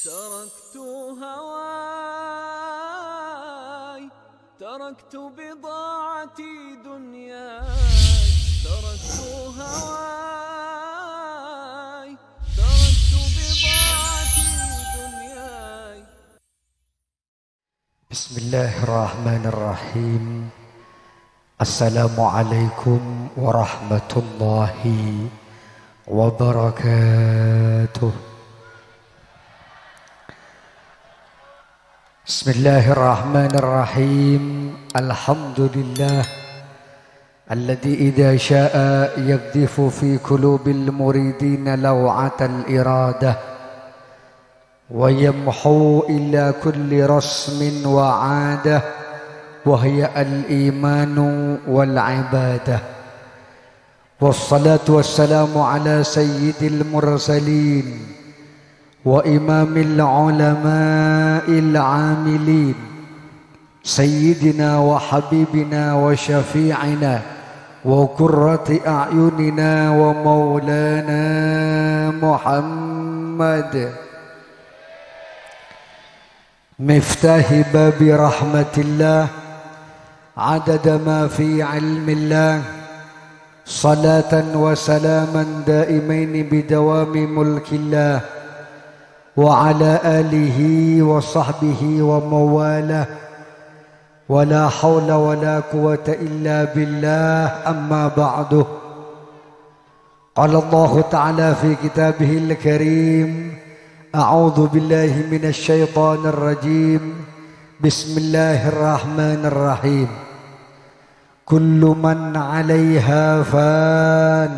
تركت هواي، تركت بضاعتي دنياي، تركت هواي، تركت بضاعتي دنياي. بسم الله الرحمن الرحيم. السلام عليكم ورحمة الله وبركاته. بسم الله الرحمن الرحيم. الحمد لله الذي إذا شاء يقذف في قلوب المريدين لوعة الإرادة ويمحو إلى كل رسم وعادة وهي الإيمان والعبادة. والصلاة والسلام على سيد المرسلين وإمام العلماء العاملين سيدنا وحبيبنا وشفيعنا وقرة أعيننا ومولانا محمد مفتاح باب رحمة الله عدد ما في علم الله، صلاة وسلاما دائمين بدوام ملك الله وعلى آله وصحبه ومواله، ولا حول ولا قوة إلا بالله. أما بعد، قال الله تعالى في كتابه الكريم: أعوذ بالله من الشيطان الرجيم. بسم الله الرحمن الرحيم. كل من عليها فان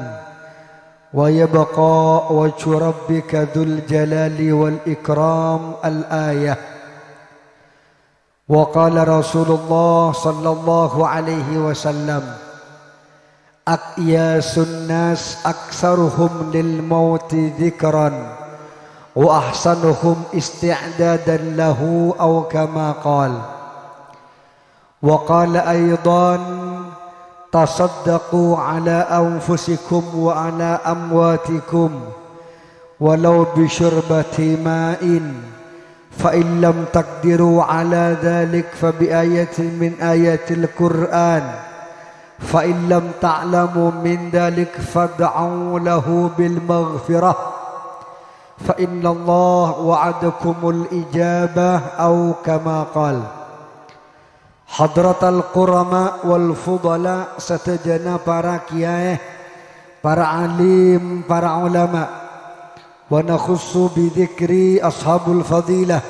ويبقى وجه ربك ذو الجلال والإكرام. الآية. وقال رسول الله صلى الله عليه وسلم: أقياس الناس أكثرهم للموت ذكرا وأحسنهم استعدادا له، أو كما قال. وقال أيضا: تصدقوا على أنفسكم وعلى أمواتكم ولو بشربة ماء، فإن لم تقدروا على ذلك فبآية من آيات القرآن، فإن لم تعلموا من ذلك فادعوا له بالمغفرة، فإن الله وعدكم الإجابة، أو كما قال. Hadratal qurama wal fudala, setajana para kiai, para alim, para ulama. Wa nakhussu bidhikri ashabul fadilah,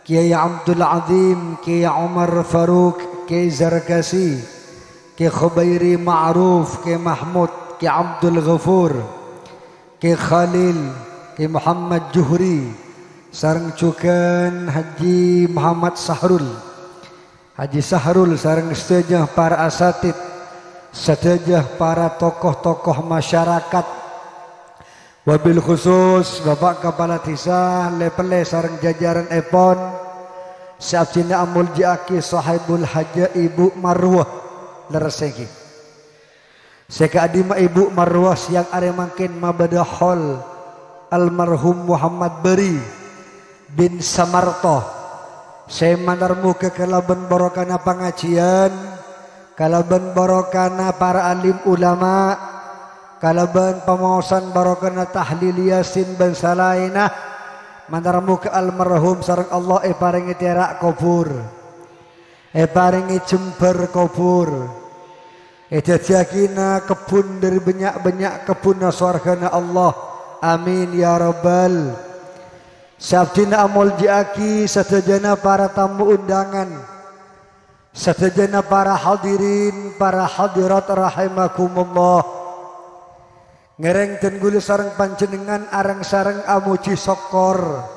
Kiai Abdul Azim, Kiai Umar Faruq, Kiai Zarkasi, Kiai Khubairi Ma'ruf, Kiai Mahmud, Kiai Abdul Ghafur, Kiai Khalil, Kiai Muhammad Juhri, sareng cukan Haji Muhammad Sahrul, Haji Sahrul, sareng sedaya para asatid, sedaya para tokoh-tokoh masyarakat, wabil khusus Bapak Kepala Desa Lepele sareng jajaran Epon, Syabjina Amul Jiaki Sahibul Haja Ibu Marwah Leresegi. Sekadima Ibu Marwah yang aremangkin mabadahol almarhum Muhammad Beri bin Samarto. Saya mandarmu ke kalaban barokana pengajian, kalaban barokana para alim ulama, kalaban pemaosan barokana tahlil yasin dan salainah, mandarmu ke almarhum sareng Allah paringi terak kubur, paringi jember kubur, jadiakina kebun dari banyak-banyak kebun surgana Allah. Amin ya rabbal. Syabdina Amul Jiaki, sedajana para tamu undangan, sedajana para hadirin, para hadirat rahimakumullah. Ngereng dan guli sareng panjenengan areng sareng amuji sokor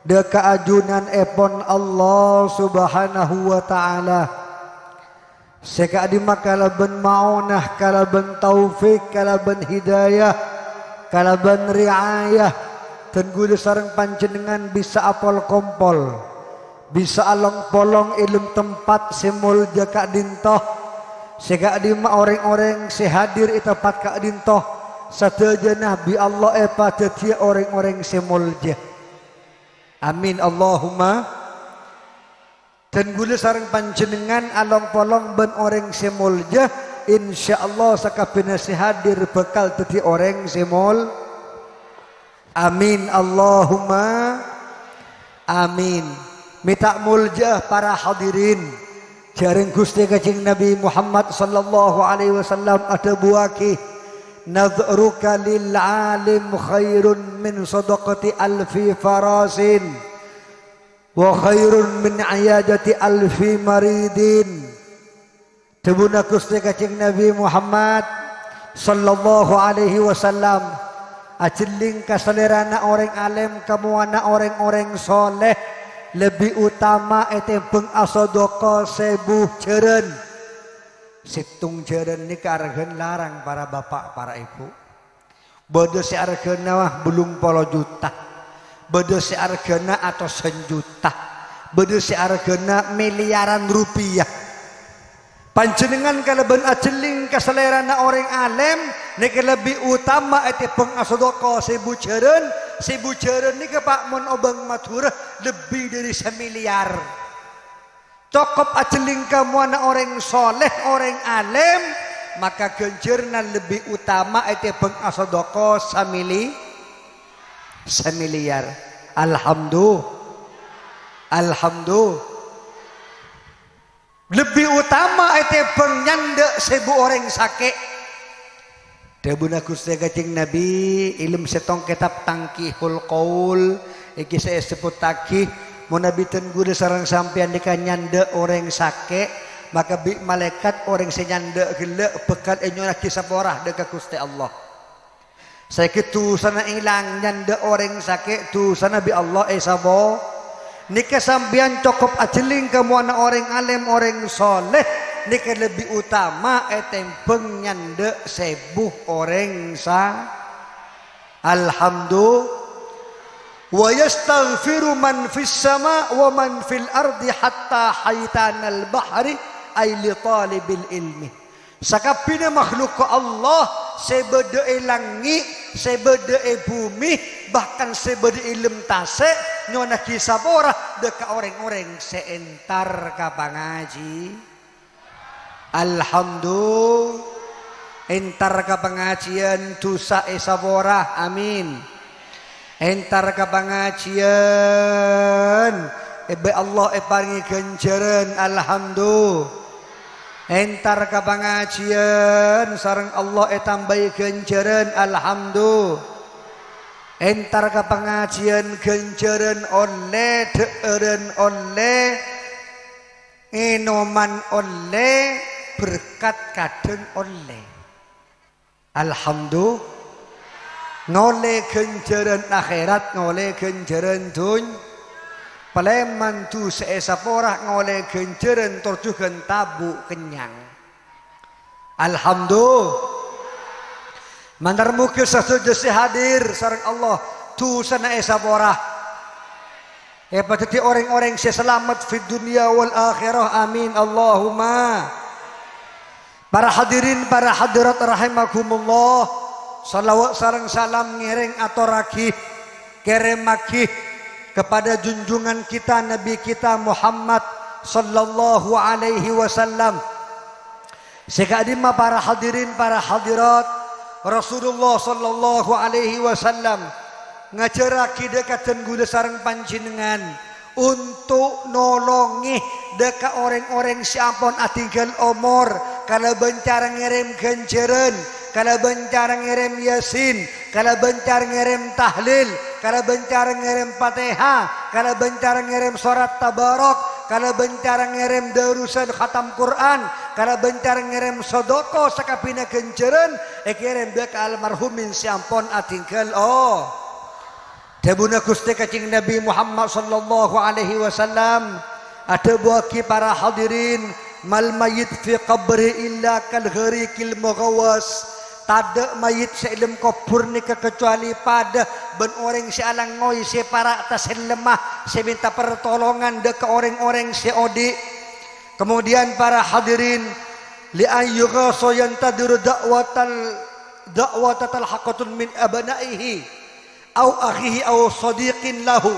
deka ajunan epon Allah subhanahu wa ta'ala. Sekadima kalaban maunah, kalaban taufik, kalaban hidayah, kalaban riayah, dan gula sareng panjenengan bisa apol kompol, bisa along polong ilum tempat semul jaka dintoh, sega dima orang-orang sehadir itapat ka dintoh, sadaya Nabi Allah pada dia orang-orang semulja. Amin Allahumma. Dan gula sareng panjenengan along polong ben orang semolja, insyaallah sakabehna hadir bekal dadi orang semol. Amin Allahumma amin. Minta mulja para hadirin. Jaring Gusti Kanjeng Nabi Muhammad sallallahu alaihi wasallam ada buaki nadhruka lil alim khairun min sadaqati alfi farasin wa khairun min ayadati alfi maridin. Tebuna Gusti Kanjeng Nabi Muhammad sallallahu alaihi wasallam ajeling kaselerana orang alim kamuana orang-orang soleh lebih utama ete beng asodoko sebuh jeren. Situng jeren ini keargen larang para bapak para ibu. Bodoh si argena wah belum polo juta. Bodoh si argena atau sejuta. Bodoh si argena miliaran rupiah. Panjenengan kalaban ajeling kaselerana orang alim niki lebih utama ete beng asodoko sebuh jeren. Sebuh jeren niki Pak mun obang maturah lebih dari 1 miliar. Cokop ajeling kamu anak orang soleh, orang alim, maka genjerna lebih utama ete beng asodoko 1 miliar. Alhamdulillah. Alhamdulillah. Lebih utama ete beng nyandek 1000 orang sakit. Debuna Gusti Kanjeng Nabi ilmu setong kitab Tangkihul Qaul iki saya sebut tagih mun nabi ten guru sareng sampean dika nyandek orang sakit maka bi malaikat orang senyandek gelek bekal enyo lagi saporah dekat Gusti Allah. Saya kitu sana ilang nyandek orang sakit tu sana bi Allah sabo nika sampean cukup ajeling kamu anak orang alim orang soleh nika lebih utama etempeng nyandek 1000 orang sa. Alhamdulillah. Wa yastaghfiru man fis sama wa man fil ardi hatta haitanal bahri ay li talibil ilmi. Sakabina makhluk Allah sebede langit sebede bumi bahkan sebede ilm tase nyona kisabora deka orang-orang seentar ka pangaji. Alhamdulillah. Entar ka pengajian dosa esabora amin. Entar ka pengajian ebe Allah paringi ganjaran alhamdulillah. Entar ka pengajian sareng Allah tambahi ganjaran alhamdulillah. Entar ka pengajian ganjaran oleh deeren oleh enoman oleh berkat kadang oleh. Alhamdulillah. Ngoleh ganjaran akhirat ngoleh ganjaran dunya. Paleman tu seesapora ngoleh ganjaran torjugan tabu kenyang. Alhamdulillah. Mandar mugi sasedoyo hadir sareng Allah tu sana esapora. Patati orang-orang selamat fi dunia wal akhirah amin Allahumma. Para hadirin para hadirat rahimakumullah, salawat sareng salam ngiring aturaki keremaki kepada junjungan kita Nabi kita Muhammad sallallahu alaihi wasallam. Sekadima para hadirin para hadirat Rasulullah sallallahu alaihi wasallam ngajaraki dekatan gula sareng panjenengan untuk nolongi deka orang-orang siapon atinggal umur kalau bencara ngirim ganjaran kalau bencara ngirim yasin kalau bencara ngirim tahlil kalau bencara ngirim fatihah kalau bencara ngirim surat tabarak kalau bencara ngirim darusan khatam Quran kalau bencara ngirim sodoko sakapina ganjaran kirim deka almarhumin siapon atinggal Debuna Gusti Kanjeng Nabi Muhammad sallallahu alaihi wasallam ada buaki para hadirin mal mayit fi qabri illa kal gharikil mughawas. Tada mayit sa ilam kubur ni kecuali pada ben orang si alang ngoy si para atas lemah si minta pertolongan deka orang-orang si odi. Kemudian para hadirin li ayyughaso yantadiru da'watal haqqatun min abnaihi au akhihi au sadiqin lahu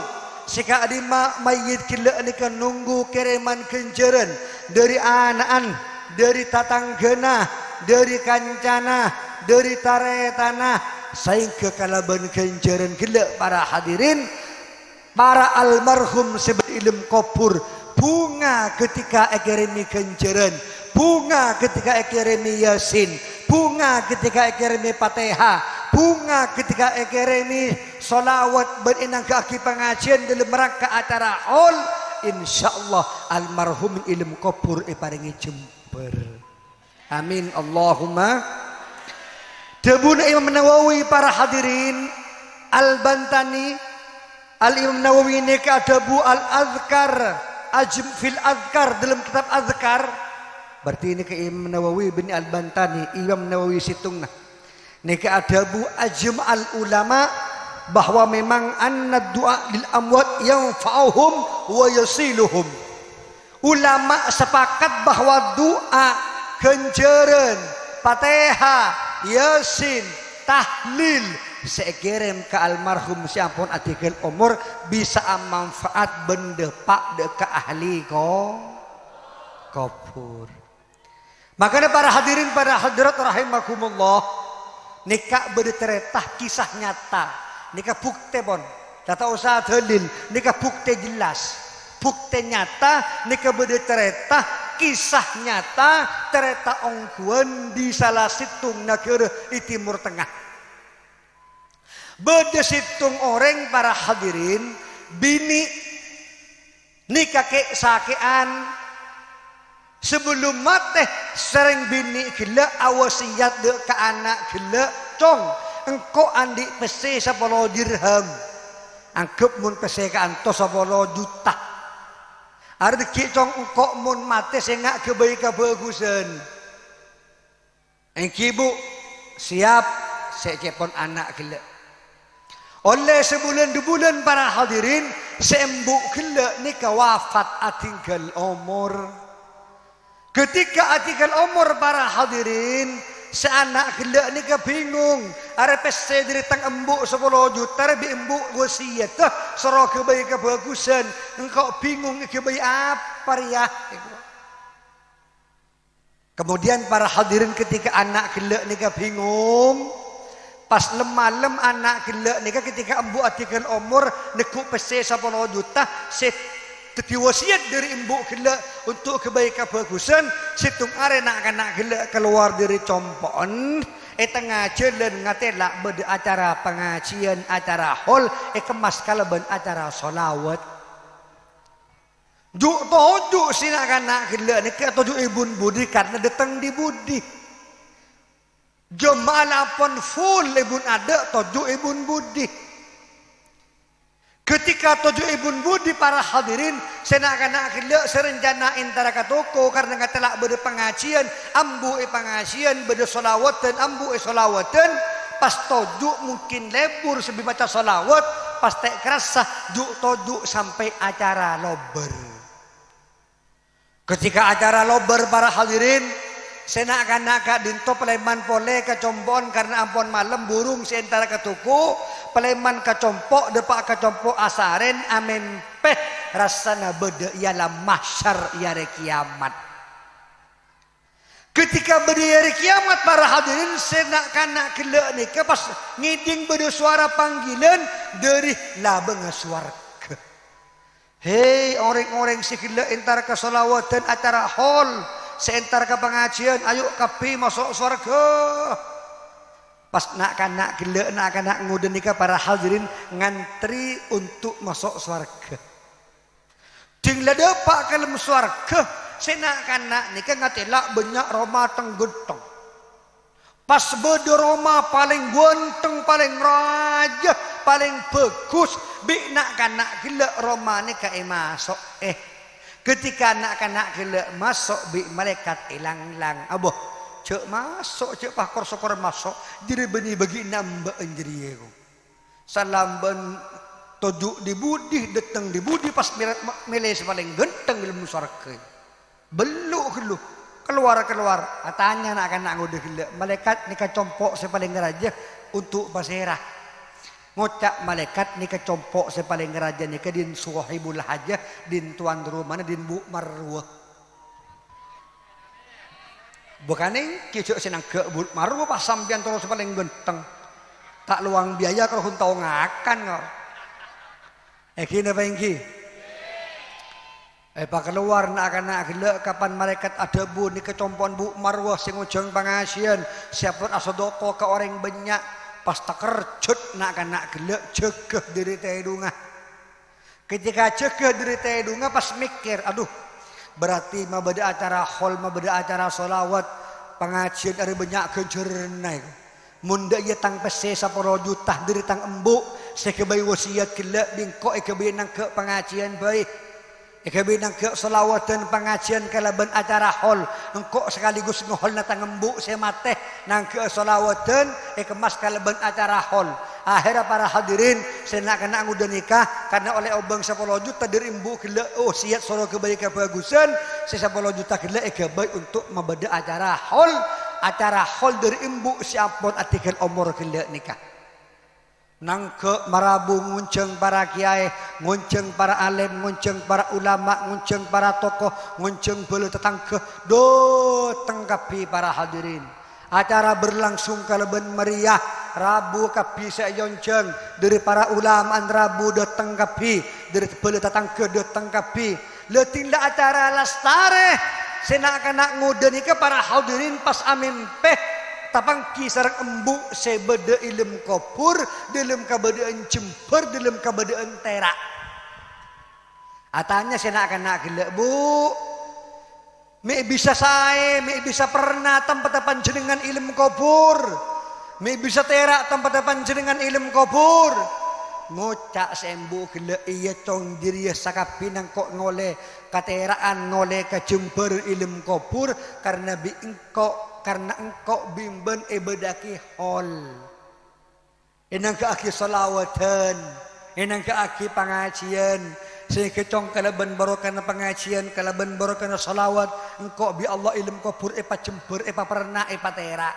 sika adima mayit kila nika nunggu kiriman kenjeren dari anaan, dari tatanggena, dari kancana, dari taretana, sehingga kalaban kenjeren kila para hadirin, para almarhum sebab ilm kubur, bunga ketika ekirimi kenjeren, bunga ketika ekirimi yasin, bunga ketika ekirimi fatihah, bunga ketika ekirimi solawat berinang kaki pengajian dalam rangka acara haul, insyaallah almarhum ilm kubur paringi jember. Amin Allahumma. Debuna Imam Nawawi para hadirin Al-Bantani, Al-Imam Nawawi ini keadabu Al-Azkar fil Azkar dalam kitab Azkar. Berarti ini ke Imam Nawawi bin Al-Bantani, Imam Nawawi situngna. Ini keadabu ajm al-ulama bahwa memang anna doa lil amwat yanfa'uhum wa yasiluhum. Ulama sepakat bahwa doa kenjeren, fatihah, yasin, tahlil sekirim ke almarhum siapun atikil umur bisa manfaat benda pak deka ahli kubur. Makanya para hadirin para hadirat rahimakumullah, nikah berteretah kisah nyata, nikah bukti bon, tak usah dalil, nikah bukti jelas, bukti nyata, nikah berteretah kisah nyata tereta ongkuan di salah situng negara di Timur Tengah. Beda situng orang para hadirin bini nikah ke sakean sebelum mati sering bini gila awasiat de ke anak gila cong engkau andi pese 10 dirham anggap mun pese ke anto 10 juta. Ada kicong engkau mun mati sengak kebaikan bagusan. Engki bu siap saya cepon anak gila. Oleh sebulan 2 bulan para hadirin sembuh gila ni wafat atinggal umur. Ketika atinggal umur para hadirin seanak gila ni bingung. Ada pese dari tang embuk 10 juta lebih embuk wasiat soro kebaikan bagusan. Engkau bingung kebaik apa ya? Kemudian para hadirin ketika anak gila ni bingung, pas malam anak gila ni ketika embuk atikal umur nekuk pese 10 juta teti wasiat dari embuk gila untuk kebaikan bagusan. Situng are nak gila keluar dari compon. Tengah jalan ngatelak beda acara pengajian, acara hol, kemas kalaban acara solawat. Juk tojuk sinakan nak gila ni ke tojuk ibun budi karena datang di budi. Jemaah pun full ibun ada tojuk ibun budi. Ketika tojuk ibun budi para hadirin senak-nak gila serencana intara ke toko karena ngatelak beda pengajian, ambu pengajian beda solawatan, ambu solawatan. Pas tojuk mungkin lebur sebelum baca solawat, pas tak kerasa juk tojuk sampai acara lober. Ketika acara lober para hadirin senak-nak dinto peleman pole kecombon karena ampun malam burung seantara ke toko. Peleman kacompok depak kacompok asaren amin peh rasana beda ialah mahsyar iare kiamat. Ketika beda iare kiamat para hadirin senak kanak gila ni pas ngiding beda suara panggilan dari labeng swarga. Hei orang-orang si gila entar ke solawatan acara hall seentar ke pengajian ayo kapi masuk swarga. Pas nak kanak gila nak kanak nguden nikah para hadirin ngantri untuk masuk surga. Dingla depak kalem surga senak kanak nikah ngatelak banyak Roma tenggentong. Pas beda Roma paling ganteng, paling raja, paling bagus, bik nak kanak gila Roma nikah masuk. Ketika nak kanak gila masuk bik malaikat ilang-ilang. Aboh cek masuk, cek pakor sokor masuk. Jadi beni bagi nambah anjiri aku. Salam ben tojuk di budi, datang di budi pas milih paling ganteng dalam surga. Beluk gelu, keluar. Tanya nak ngode gila. Malaikat nikah compok sepaling raja untuk pasirah. ngocak malaikat nika compok sepaling raja nika din suhibul hajah din tuan rumah din bu marwah bukaning kicuk senang ke bu marwah pas sampean terus paling genteng tak luang biaya kalau huntau ngakan ngor kini apa ingki pak keluar nak gila kapan malaikat ada bu nika compon bu marwah sing ujung pangasian siapun asodoko ke orang banyak pas tak kercut nak gelek cegah diri tedunga ketika cegah diri tedunga pas mikir aduh berarti mah beda acara hol mah beda acara solawat pengajian ada banyak kejerna munda ia tang pese 10 juta diri tang embuk sekebai wasiat gelek bingkok kebai nang ke pengajian baik kebai nang ke solawat dan pengajian kalaban acara hol engkau sekaligus ngehol natang embuk semateh nang ke solawat dan kemas kalaban acara hol akhirnya para hadirin saya nak kena udah nikah karena oleh obang 10 juta dari embuk gelek oh siat solo kebaikan bagusan saya 10 juta gelek kebai untuk membeda acara hol dari embuk siapun artikel umur gelek nikah nang ke marabu ngunceng para kiai ngunceng para alim ngunceng para ulama ngunceng para tokoh ngunceng belu tetangke do tengkapi para hadirin acara berlangsung kalaban meriah rabu kapi sayonceng dari para ulama rabu do tengkapi dari belu tetangke do tengkapi letinda acara lastare senak-anak nguden ke para hadirin pas amin peh tapang kisarang embuk sebeda ilm kopur dalam kabadaan cemper dalam kabadaan terak atanya saya nak gelak bu me bisa saya me bisa pernah tempat panjenengan ilm kopur me bisa terak tempat panjenengan ilm kopur ngocak sembuh gelak iya tong diri sakapinang kok ngoleh kateraan ngoleh kecemper ilm kopur karena engkau bimben ibadaki hol enang ke aki salawatan enang ke aki pengajian sehingga cong kalaban barokana pengajian kalaban barokana salawat engkau bi Allah ilmu kopur epa cemper epa pernah epa tera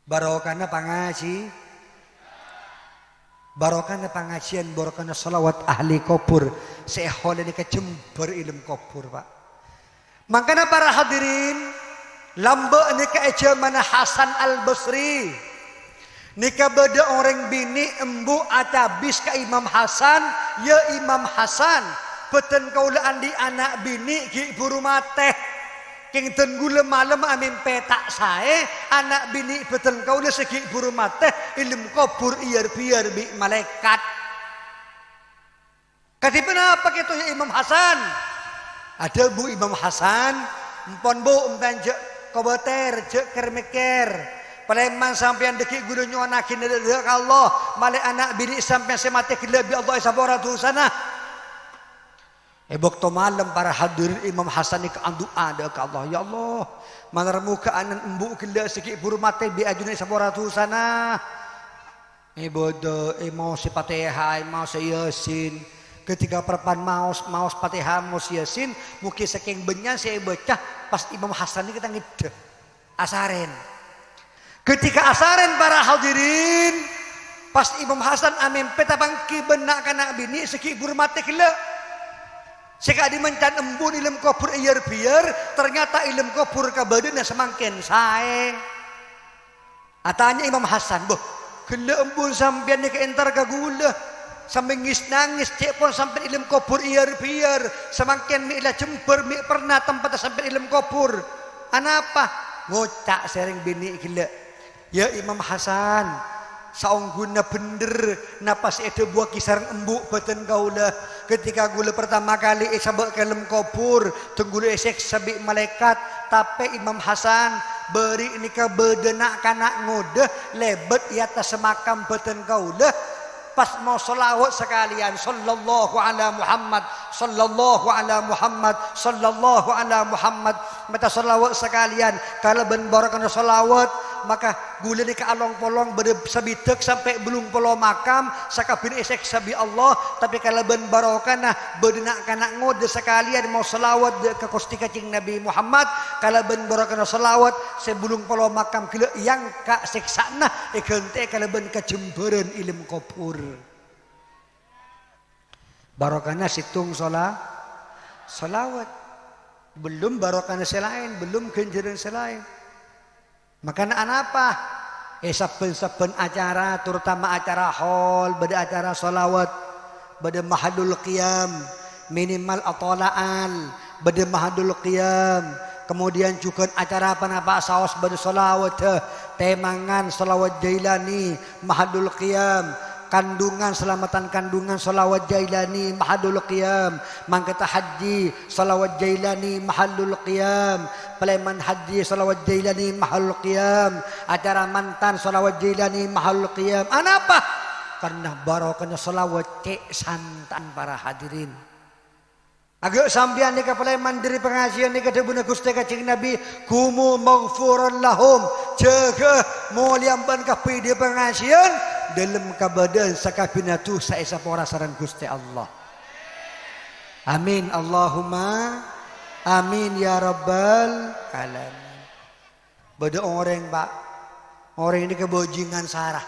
barokana pengaji barokana pengajian barokana salawat ahli kopur sehol ini kecemper ilmu kopur pak makanya para hadirin lamba nika eja mana Hasan Al-Basri nika beda orang bini embu atabis ke Imam Hasan ya Imam Hasan peten kaulaan di anak bini ki buru mateh king ten gula malam amin petak sae anak bini peten kaula segi buru mateh ilm kubur iar biar bi malaikat katipena apa gitu ya Imam Hasan ada bu Imam Hasan empon bu empanjek koboter jek kermeker Paleman sampean dekik guru nyuanakin dedek Allah male anak bini sampean semate kilabi Allah saboratu sana ebok to malam para hadirin Imam Hasan ni doa ke Allah ya Allah manar muka anan embu kila sikit buru mate bi ajuna saboratu sana bodo mau si Fatihah mau si Yasin ketika perpan maus Fatihah maus Yasin mungkin saking benya saya baca pas Imam Hasan ini kita ngide asaren ketika asaren para hadirin pas Imam Hasan amin peta bangki benak kanak bini seki burmate kila seka dimencan embun ilm kubur iyer biar ternyata ilm kubur kabadan yang semakin sae atanya Imam Hasan boh kila embun sampean ni keentar kagula sampai nangis cek pun sampai ilm kubur iyer biar semakin mi ilah jember mi pernah tempat sampai ilm kubur anapa ngocak sering bini gila ya Imam Hasan saungguna bener napas itu buah kisar embuk beten kaulah ketika gula pertama kali sabak kelem kubur tenggulu esek sabik malaikat tapi Imam Hasan beri ini ke bedenak kanak ngudah lebet i atas semakam beten kaulah pas mau selawat sekalian sallallahu ala Muhammad sallallahu ala Muhammad sallallahu ala Muhammad mata selawat sekalian kalau ben barakan selawat maka gula ni kaalong polong bersabitek sampai belum polo makam sakabin esek sabi Allah tapi kalau ben barokana bedenak kanak ngode sekalian mau selawat ke kosti kacing Nabi Muhammad kalau ben barokana selawat sebelum polo makam kilo yang kak seksana ikente kalau ben kecemburan ilmu kopur barokana situng salawat belum barokana selain belum kenjeran selain makanya apa saben-saben acara terutama acara haul beda acara salawat beda mahadul qiyam minimal atola'al beda mahadul qiyam kemudian juga acara apa saos beda salawat temangan salawat jailani mahadul qiyam kandungan selamatan kandungan salawat jailani mahadul qiyam mangkata haji salawat jailani mahadul qiyam peleman haji salawat jailani mahadul qiyam acara mantan salawat jailani mahadul qiyam apa karena barokahnya salawat cek santan para hadirin agak sambian ni peleman dari pengajian ni kata bunda Gusti Kacing Nabi kumu maghfuran lahum jaga muliamban kapi di pengajian dalam kabadan sakabinatu saesa pora saran Gusti Allah. Amin Allahumma amin ya rabbal alamin. Bada orang Pak, orang ini kebojingan sarah,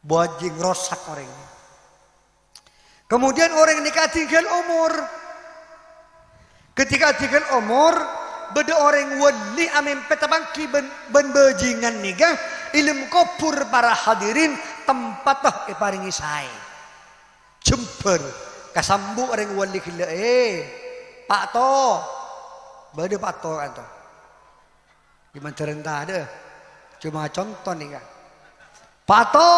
bojing rosak orang ini. Kemudian orang ini ketinggal umur, ketika tinggal umur, bada orang wali amin petabangki ben bojingan niga. Ilmu kopur para hadirin tempat paringi sae jember kasambu orang wali gila Pak To bade Pak To anto gimana terentah ada cuma contoh nih kan Pak To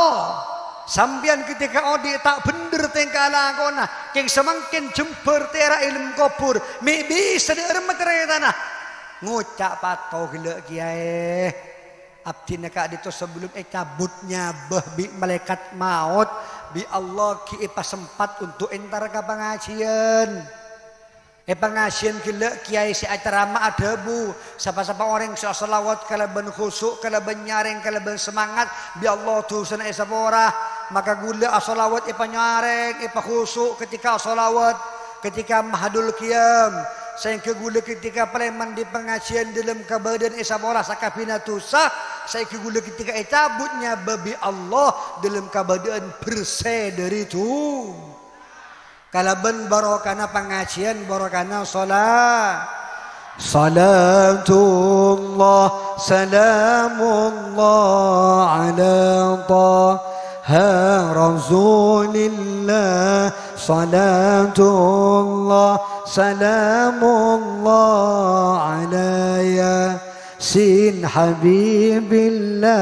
sambian ketika odi tak bener tengkala kona yang semakin jember tera ilmu kopur mi bisa diremet tanah ngucap Pak To gila kiai abdi nak itu sebelum cabutnya bi malaikat maut bi Allah ki sempat untuk entar ke pengajian pengajian gila kiai si acara ma ada bu siapa-siapa orang yang selawat kalau ben khusuk kalau ben nyaring kalau ben semangat bi Allah tu sana esapora maka gula asolawat nyaring khusuk ketika asolawat ketika mahadul qiyam saya kegula ketika preman di pengajian dalam kabadan esapora sakabinatu sah saya kegula ketika cabutnya babi Allah dalam kabadan bersih dari itu kalaban barokana pengajian barokana salat salatullah salamullah ala taha rasulillah salatullah salamullah alaya sin habibillah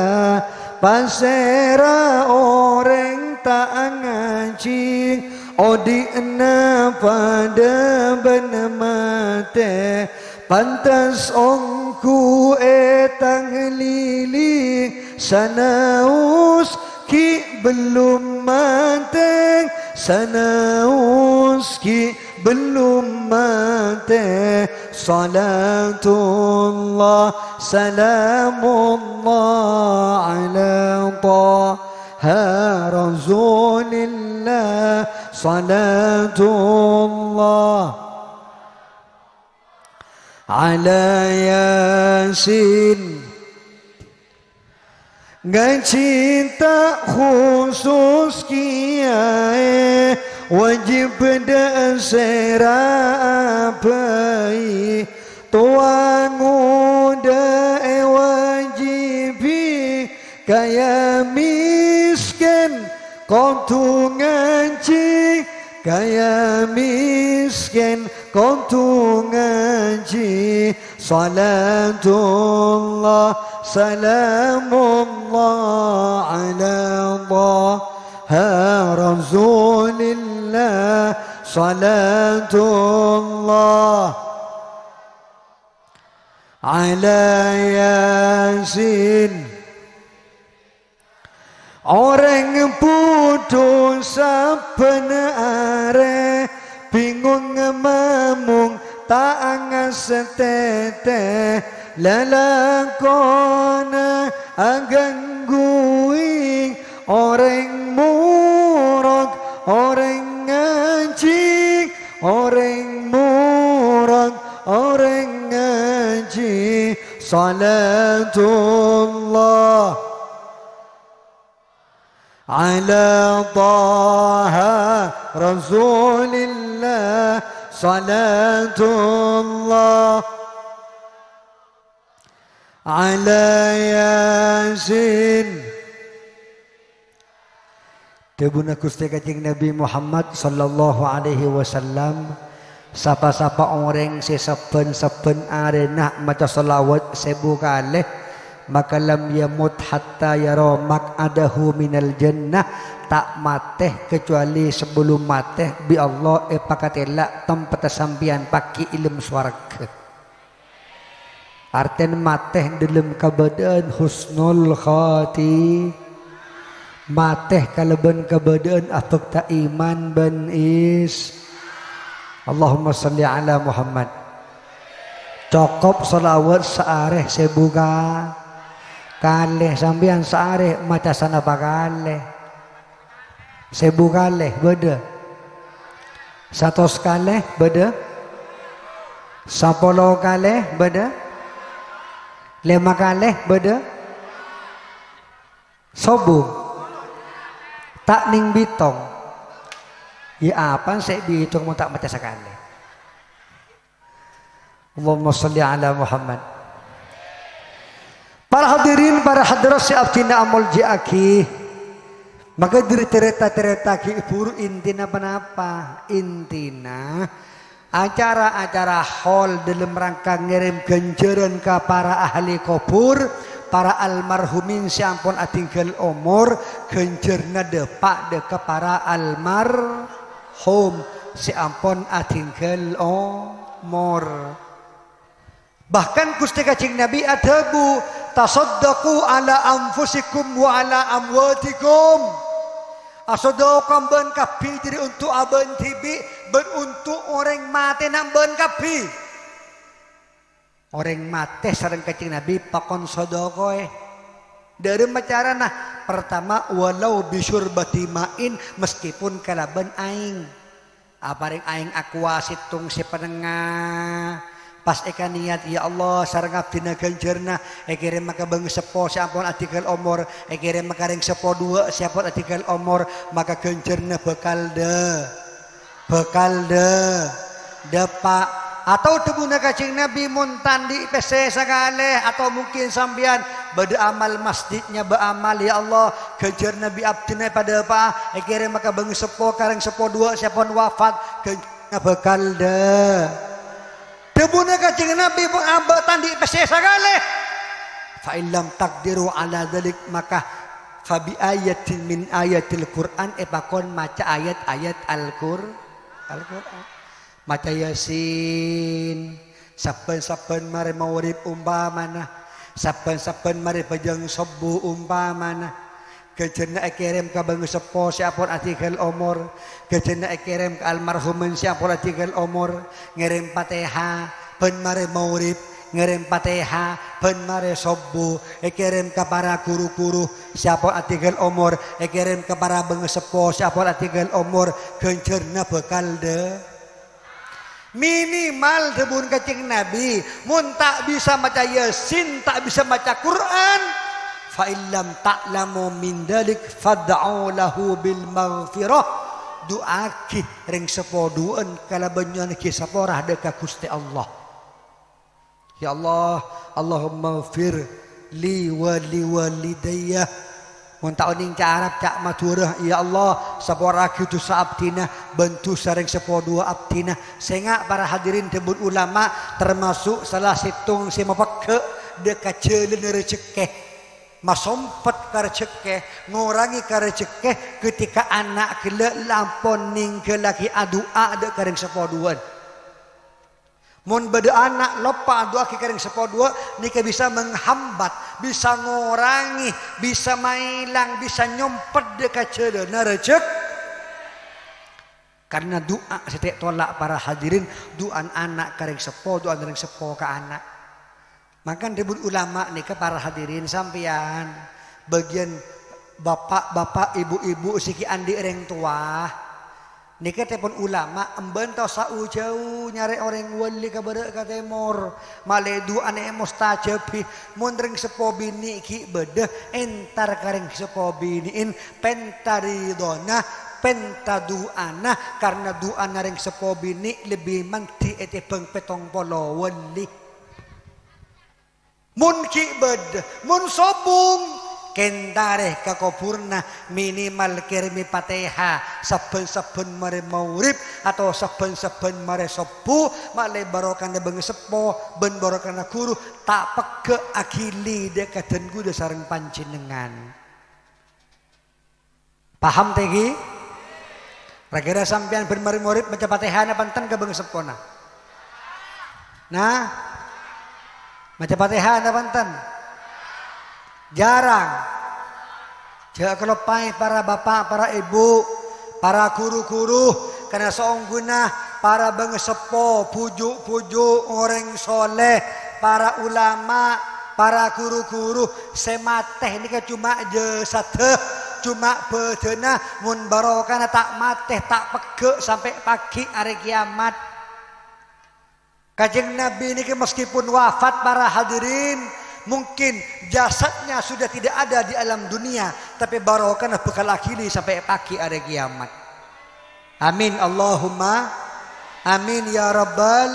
pasera orang tak ngaji odina pada benmate pantas ongku etang lili sanaus ki belum mate sanaus ki belum mate salatullah salamullah ala taha rasulillah salatullah ala yasin cinta khusus kiai wajib dasera apai tuang muda wajibi kaya miskin kau tu ngaji kaya miskin kau tu ngaji salatullah salamullah ala taha rasulillah salatullah ala yasin orang putus sebenare bingung mamung tak angas tete lalakona agangguing orang murad orang ngaji orang murad orang ngaji salatullah ala taha rasulillah salatullah ala yasin Debuna Gusti Kanjeng Nabi Muhammad sallallahu alaihi wasallam sapa-sapa orang seseben-seben arena maca selawat 1000 kali maka lam yamut hatta yara maq'adahu minal jannah tak mateh kecuali sebelum mateh bi Allah pakatela tempat sampian paki ilmu swarga arten mateh dalam keadaan husnul khati mateh kalaban keadaan afak ta iman ban is Allahumma salli ala Muhammad cokop salawat seareh sebuka kalih sampean seareh maca sanapa kalih 1000 kalih beda 100 kalih beda 10 kalih beda 5 kalih beda sobung tak ning bitong ya apa saya bitung mau tak maca sekali Allahumma salli ala Muhammad. Para hadirin, para hadirat si abdina amul jiaki maka diri tereta-tereta ki buru intina penapa intina acara-acara hall dalam rangka ngirim ganjaran ke para ahli kubur para almarhumin si ampun atinggal umur ganjarna depak ke para almarhum si ampun atinggal umur. Bahkan Gusti Kanjeng Nabi adabu tasaddaqu ala anfusikum wa ala amwatikum. Asadaqam ben kabi diri untuk aben tibi ben untuk orang mati nang ben kabi. Orang mati sareng Kanjeng Nabi pakon sedekah. Dari macarana pertama walau bisyurbati main meskipun kalaban aing. Aparing aing aqua situng si penengah. Pas eka niat ya Allah sareng abdina ganjarna kirim maka bang sepo siapun atikal omor kirim maka ring sepo dua siapun atikal omor maka ganjarna bekal de depak atau tebuna Kanjeng Nabi muntan di PC sekali atau mungkin sambian bade amal masjidnya beramal ya Allah ganjar Nabi abdina pada apa kirim maka bang sepo kareng sepo dua siapun wafat ganjarna bekal de Debuna Kanjeng Nabi mengambatan di PC sekali. Fa illam takdiru ala dzalik maka fa bi ayatin min ayatil Quran pakon maca ayat-ayat Al-Qur'an. Maca Yasin. Saben-saben mari maurib umpamana. Saben-saben mari bajang subuh umpamana. Kejenna kirim ka bang sepo siapun atikal umur kejenna kirim ka almarhumin siapun atikal umur ngirim Fatihah ben mare maurib ngirim Fatihah ben mare subuh kirim ka para guru-guru siapun atikal umur kirim ka para bang sepo siapun atikal umur genjerna bekal de minimal debun Kanjeng Nabi mun tak bisa maca Yasin tak bisa maca Quran fa illam ta'lamu min dalik fad'u lahu bil maghfirah duaki ring sepoduan kalabanyan ki saporah deka Gusti Allah ya Allah Allahumma ighfir li wa li walidayya mun ta'uning ca Arab cak maturah ya Allah saporah kitu saabtina bantu sareng sepodua abtina sehingga para hadirin tebut ulama termasuk salah situng si mapake deka ceuleun rezeki masompet karecekeh ngurangi karecekeh ketika anak kele lampon ningke lagi adua ada kareng sepoduan mun bade anak lopa adua ki kareng sepodua nika bisa menghambat bisa ngurangi bisa mailang bisa nyompet deka ceuleuna recek karena doa setiap tolak para hadirin doa anak kareng sepo doa kareng sepo ke anak Makan ribut ulama nih ke para hadirin sampean. Bagian bapak-bapak, ibu-ibu siki andi orang tua. Nika telepon ulama emben tau sau jauh nyari orang wali ka bede ka temor maledu ane mustajabi mun ring sepo bini ki bede entar kareng sepo biniin pentaridona pentaduana karena duana ring sepo bini lebih mangti ete beng petong polo wali mun ki bede mun sobung kentareh kakopurna minimal kirimi pateha saben-saben mare maurib atau saben-saben mare sepu male barokan beng sepo ben barokan guru tak peke akili dekaden kudu sareng panjenengan paham tegi kira sampean ben mare maurib baca patehana panten ke beng sepona nah baca patehana panten jarang. Jangan kelopai para bapak, para ibu, para guru-guru karena seongguna para bangsepo, pujuk-pujuk orang soleh, para ulama, para guru-guru semateh ini kan cuma jesate, cuma bedena mun barokana tak mateh tak pege sampai pagi hari kiamat. Kanjeng Nabi ini meskipun wafat para hadirin mungkin jasadnya sudah tidak ada di alam dunia tapi barokah bekal akili sampai pagi hari kiamat amin Allahumma amin ya rabbal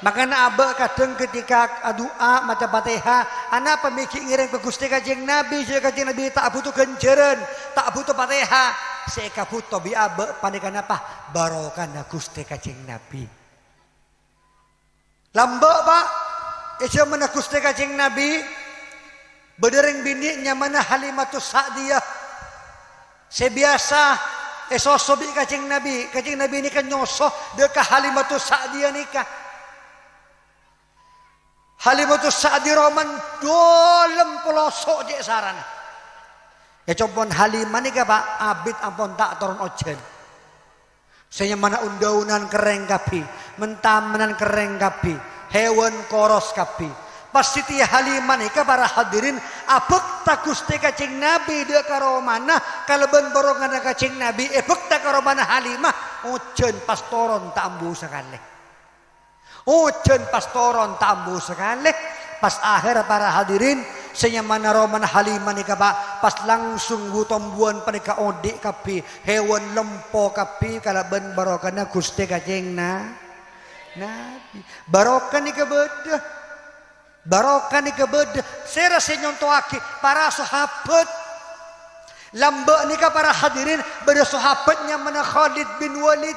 makanya abah kadang ketika doa maca Fatihah anak pemikir ngiring ke Gusti Kanjeng Nabi saya Kanjeng Nabi tak butuh genjeren tak butuh Fatihah saya butuh bi abah panikan apa barokah Gusti Kanjeng Nabi lambok pak Isya mana Gusti Kanjeng Nabi bedereng bininya mana Halimatus Sa'diyah sebiasa sosobi Kanjeng Nabi ini kan nyosoh deka Halimatus Sa'diyah nikah Halimatus Sa'diyah roman dolem pelosok je sarana ya copon Halimah nikah pak abid ampun tak turun ojen saya mana undaunan kereng kapi mentamenan kereng kapi hewan koros kapi pas Siti Halimah nika para hadirin abek ta Gusti Kanjeng Nabi de karo mana kaleben borongan Kanjeng Nabi ebek ta karo mana Halimah ujen pastoron tambu sekali ujen pastoron tambu sekali pas akhir para hadirin senyamana roman Halimah nika pas langsung gutombuan panika odik kapi hewan lempo kapi kaleben barokana Gusti Kanjeng Nabi barokah ni kebedah barokah ni kebedah saya rasa nyontohake para sahabat lambak ni para hadirin pada sahabatnya mana Khalid bin Walid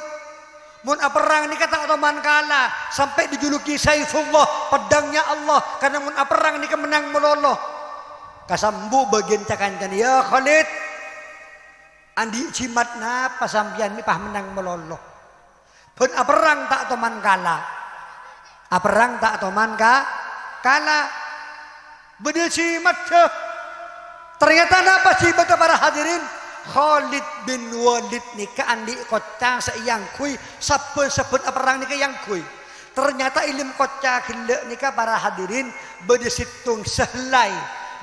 mun perang ni kata teman kala sampai dijuluki Saifullah pedangnya Allah karena mun perang ni menang meloloh kasambu bagian cakancan ya Khalid andi cimat napa sampian ni pah menang meloloh pun perang tak teman kala perang tak teman kala bedil cimat ternyata napa sih bata para hadirin Khalid bin Walid nika andi kocang seiyang kui saben-saben perang nika yang kui ternyata ilim kocang gila nika para hadirin bedil situng sehelai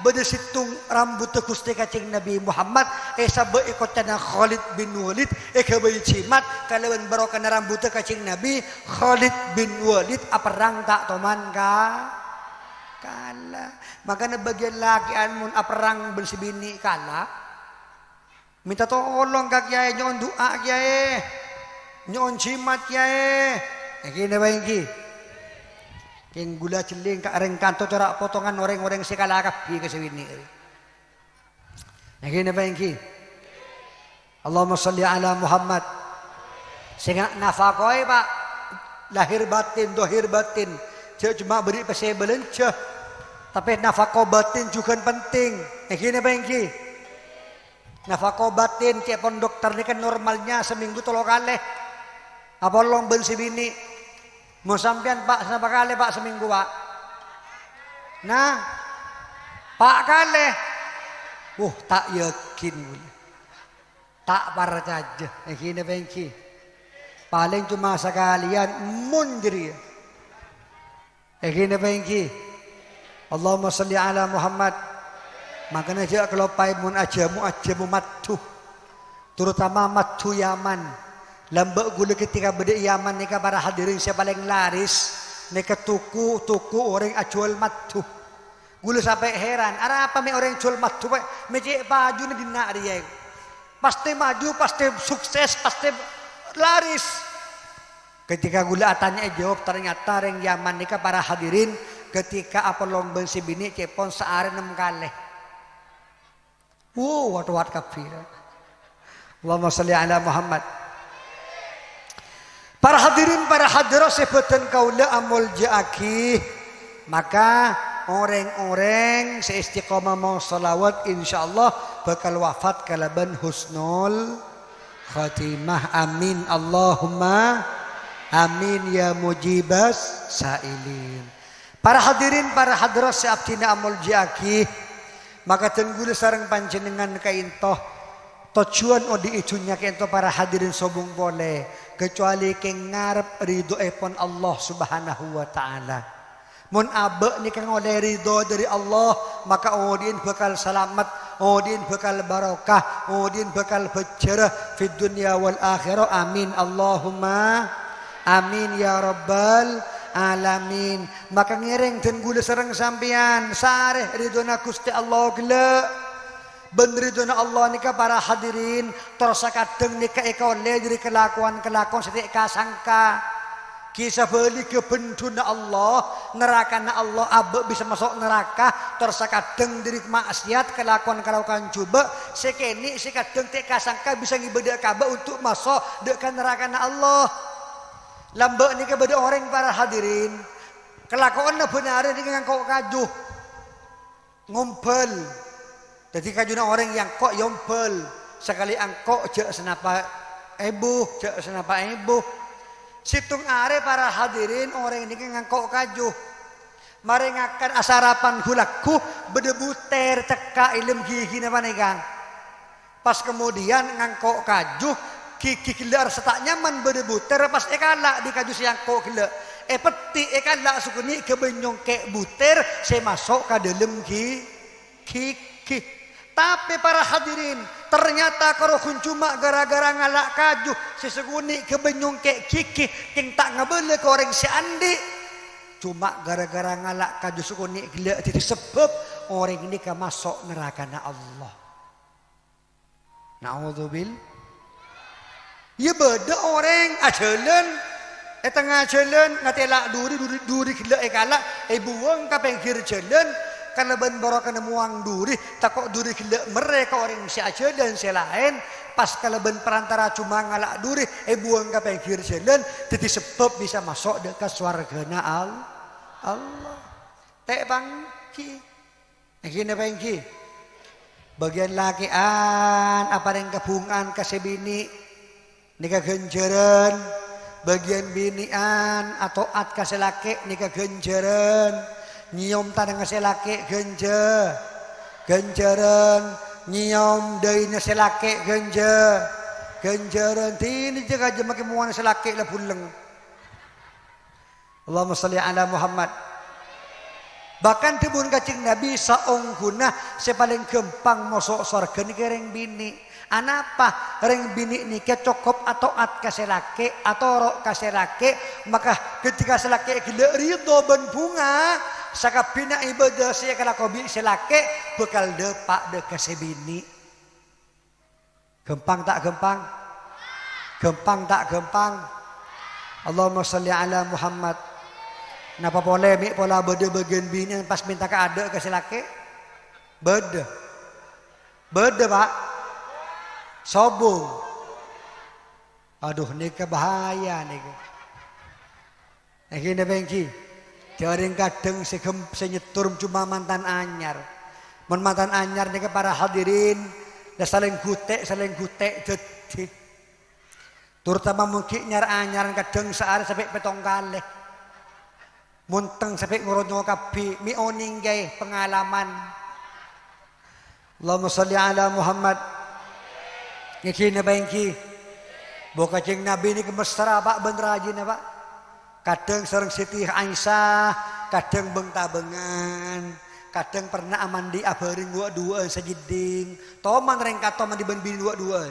bade situng rambut Gusti Kanjeng Nabi Muhammad sabe ikotana Khalid bin Walid kabay cimat kalawan barokana rambut Kanjeng Nabi Khalid bin Walid perang tak toman kala makanya bagian lakian mun perang bersibini kala minta tolong ka kiai nyon doa kiai nyon cimat kiai kene bae iki yang gula celing ka areng kanto corak potongan orang-orang sekala kapi ke sewini. Yang ini apa yang ki? Allahumma salli ala Muhammad. Sehingga nafakoi pak lahir batin, dohir batin. Cuma beri pesebelen ceh. Tapi nafako batin juga penting. Yang ini apa yang ki? Nafako batin cek pon dokter ini kan normalnya seminggu 3 kali. Apa long ben sibini? Mau sampean pak berapa kali pak seminggu pak? Nah, pak kali. Tak yakin. Tak percaya. Ini bengki. Paling cuma sekalian munjri. Ini bengki. Allahumma salli ala Muhammad. Makanya juga kalau paimun ajamu matuh. Terutama matuh Yaman. Lambak gula ketika beda Yaman nika para hadirin saya paling laris. Nika tuku orang ajual matuh. Gula sampai heran. Ada apa me orang jual matuh? Mecek baju ni dinak dia. Pasti maju, pasti sukses, pasti laris. Ketika gula tanya jawab ternyata orang Yaman nika para hadirin ketika apa lomba si bini cepon sehari 6 kali. Wat kafir. Allahumma salli ala Muhammad. Para hadirin para hadirat sebutan kaula amul jaaki. Maka orang-orang seistiqamah mau salawat insyaallah bakal wafat kalaban husnul khatimah. Amin Allahumma amin ya mujibas sailin. Para hadirin para hadirat seabdina amul jaaki. Maka tenggul sarang panjenengan kaintoh tujuan odi ijunya kaintoh para hadirin sobung boleh kecuali ke ngarep ridho epon Allah subhanahu wa ta'ala. Mun abe ni kang oleh ridho dari Allah maka odin bakal selamat, odin bakal barokah, odin bakal becerah fid dunya wal akhirah. Amin Allahumma amin ya rabbal alamin. Maka ngereng dan gula serang sampian sareh ridona Gusti Allah gila ben ridona Allah nika para hadirin tersa kadeng nika eka oleh dari kelakuan setik kasangka kisah beli kebenduna Allah nerakana Allah abe bisa masuk neraka tersa kadeng dari maksiat kelakuan coba sekeni sekadeng tek kasangka bisa ngibadah kaba untuk masuk dekan nerakana Allah. Lambak ni kepada orang para hadirin kelakuan na benar ni ngangkok kajuh ngumpul. Jadi kajuna orang yang kok yompel sekali angkok jak senapa ebuh situng are para hadirin orang ini ngangkok kajuh marengakan asarapan hulaku bedebuter teka ilm gigi napa nih kan pas kemudian ngangkok kajuh kiki kilar setak nyaman berdebuter pas ekala di kaju siang kok gila peti ekala sukuni kebenyong ke buter saya masuk ke dalam kiki. Tapi para hadirin ternyata kalau cuma gara-gara ngalak kaju seseguni kebenyong ke kiki yang tak ngabele ke orang si andi cuma gara-gara ngalak kaju sukuni gila jadi sebab orang ini ke masuk neraka na Allah. Na'udzubillah. Ya beda orang ajalan tengah jalan ngatela duri gila kala buang ka pinggir jalan kana ban barokana muang duri takok duri gila mereka orang si ajalan si lain pas kala ban perantara cuma ngalak duri buang ka pinggir jalan jadi sebab bisa masuk dekat swargana Allah. Tek bangki iki ne bangki bagian lakian apa yang kabungan kasebini nika genjeran bagian binian atau at kaselake nika genjeran nyiom tanang kaselake genjeran nyiom deui selake genjeran tini jaga jemake muan selake la puleng. Allahumma shalli ala Muhammad. Bahkan tibun kacing Nabi saungguna sepaling gempang mosok surga nika reng bini. Anapa reng bini nikah cukup atau at kaselake atau rok kaselake maka ketika selake gila ridho ben bunga saka bina ibadah saya kala kobi selake bekal depak de kasebini. Gempang tak gempang Allahumma sholli ala Muhammad. Napa polemik pola beda bagian bini pas minta ke ada kaselake beda pak sobong. Aduh nika bahaya nika. Iki bengki. Jaring kadang senyetur cuma mantan anyar. Mun mantan anyar nika para hadirin da saling gutek jadi. Terutama mungkin nyar anyar kadang sehari sampai petong kali. Munteng sampai nguronyo kabeh mi oning gawe pengalaman. Allahumma sholli ala Muhammad. Ngiki na bangki. Boka cing Nabi ni kemesra pak ben rajin pak. Kadang sareng Siti Aisyah, kadang beng tabengan. kadang pernah mandi abering dua sejeding toman rengkat toman dibanding dua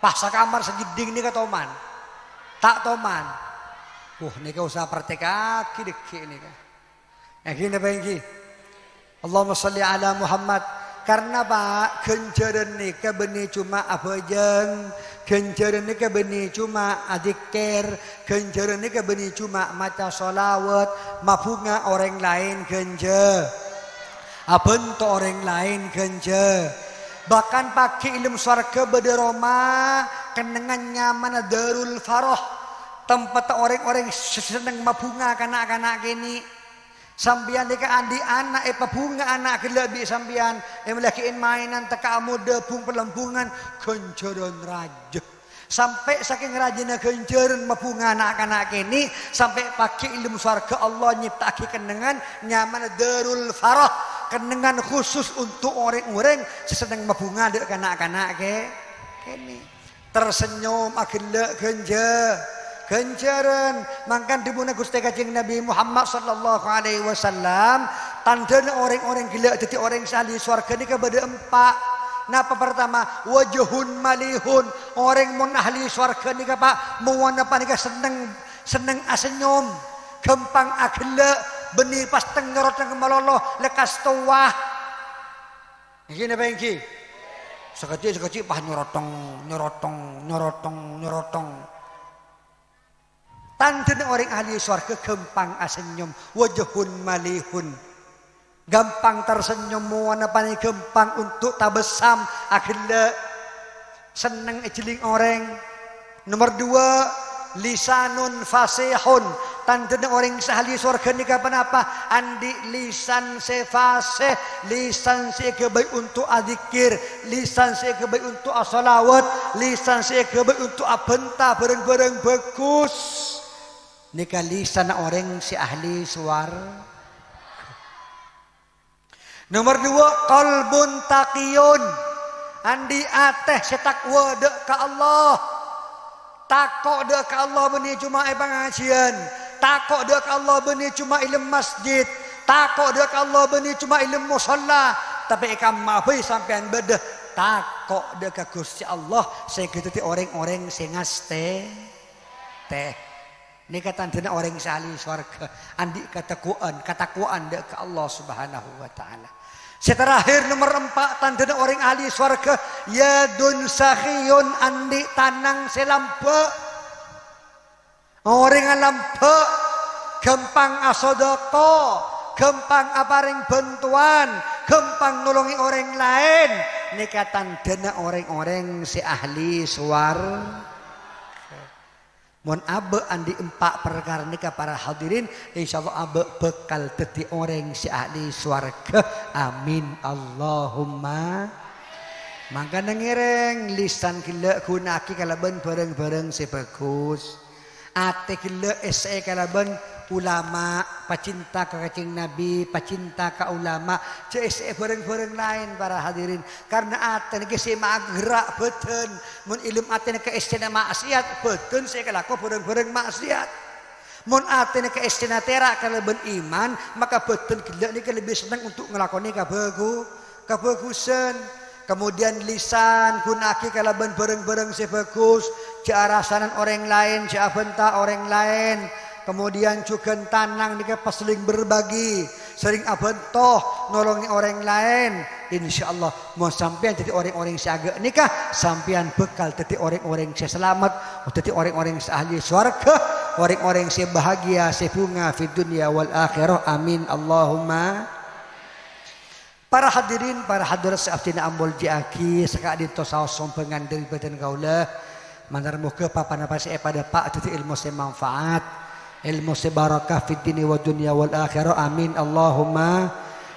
pas kamar sejeding nih toman tak toman nih kau usah praktek kaki deki nih kan gini apa yang Allahumma sholli ala Muhammad. Karena Pak, kencaran nikah benih cuma apa jeng, kencaran nikah benih cuma adikir, kencaran nikah benih cuma maca solawat, mapunga orang lain kenca, abentuk orang lain kenca. Bahkan pakai ilmu surga bederoma, kenangan nyaman darul faroh, tempat orang-orang seneng mapunga kanak-kanak kini. Sambian deka andi anak bunga anak lebih sambian melakiin mainan teka muda pung pelempungan kencaran raja sampai saking rajinnya kencaran mapunga anak-anak ini sampai pakai ilmu surga Allah nyiptaki kenangan nyaman darul farah kenangan khusus untuk orang-orang seseneng mapunga dek kanak-kanak kini tersenyum akhirnya kencaran mangkan dibuna Gusti Kanjeng Nabi Muhammad sallallahu alaihi wasallam tandana orang-orang gila jadi orang ahli surga ni kepada empat. Napa pertama wajhun malihun orang mun ahli surga ni Pak muwana panika seneng asenyum gempang akhlak benih pas teng nyorot nang maloloh lekas tuah. Iki napa iki? Sekecil pah nyorotong. Tandanya orang ahli surga gampang asenyum wajhun malihun gampang tersenyum muana pani gampang untuk tabesam akhirnya seneng ejeling orang. Nomor 2 lisanun fasihun tandanya orang ahli surga ni kapan apa andi lisan sefasih lisan sekebaik untuk adzikir lisan sekebaik untuk as-salawat lisan sekebaik untuk abenta bareng-bareng bagus. Nika lisan orang si ahli suar. Nomor 2 qalbun taqiyun andi ateh setakwa dek ka Allah takok dek ka Allah benih cuma pengajian takok dek ka Allah benih cuma ilmu masjid takok dek ka Allah benih cuma ilmu musalla tapi ikam mahui sampean bedah takok dek ka Gusti Allah saya gitu orang-orang sengas teh ini kata orang ahli surga andi katakuan dek ke Allah subhanahu wa ta'ala. Terakhir nomor 4 tanda orang ahli surga yadun sakhiyun andi tanang selampe orang lampe gampang asodoko gampang aparing bantuan gampang nolongi orang lain ini kata tanda orang-orang si ahli surga. Mohon abe andi 4 perkara nikah para hadirin insyaallah abe bekal teti orang si ahli swarga amin Allahumma mangka nangireng lisan gila gunaki kalaban bareng-bareng sebagus ate gila ese kalaban ulama pacinta ka Kanjeng Nabi pacinta ka ulama ese bareng-bareng lain para hadirin karena ate niki si maggerak beten mun ilmu ate ka estina maksiat beten saya kalaku bareng-bareng maksiat mun ate ka estina terak kalaban iman maka beten gila niki lebih senang untuk ngelakoni kabagusan. Kemudian lisan gunaki kalaban bareng-bareng sebagus jarasanan orang lain jabenta orang lain. Kemudian juga tanang nika pas sering berbagi, sering abentoh nolongi orang lain. Insyaallah mau sampean jadi orang-orang siaga nikah, sampean bekal jadi orang-orang yang selamat, jadi orang-orang yang ahli surga, orang-orang yang bahagia, sebunga fi dunia wal akhirah. Amin Allahumma. Para hadirin, para hadirat seabdina ambol jiaki sekali tosaos sompengan dari badan kaulah mandar muka papan apa saya pada pak jadi ilmu semanfaat ilmu sebarakah fid dini wa dunya wal akhirah. Amin Allahumma.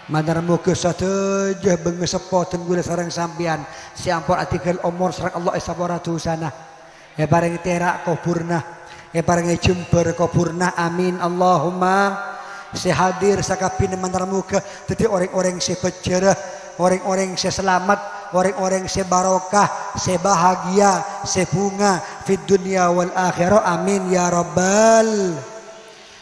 Mandar muka sateja bengesepoten gula sareng sampian siampun artikel umur sareng Allah sabaratu sana bareng terak kuburna bareng jember kuburna. Amin Allahumma. Sehadir sakapin mandar muka jadi orang-orang sepecerah, orang-orang seselamat, orang-orang sebarokah, sebahagia, sebunga fid dunia wal akhirah. Amin ya rabbal.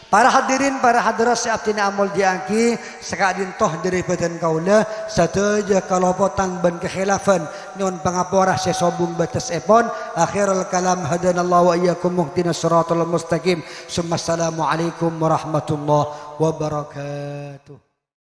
Para hadirin, para hadirat seabtina amul diangki sekadin toh dari badan kaula sataja kalopotan ban kekhilafan nyon pangaporah sesobung batas epon akhirul kalam hadanallahu wa iyyakum muhdinas siratal mustaqim. Assalamu alaikum warahmatullahi wabarakatuh.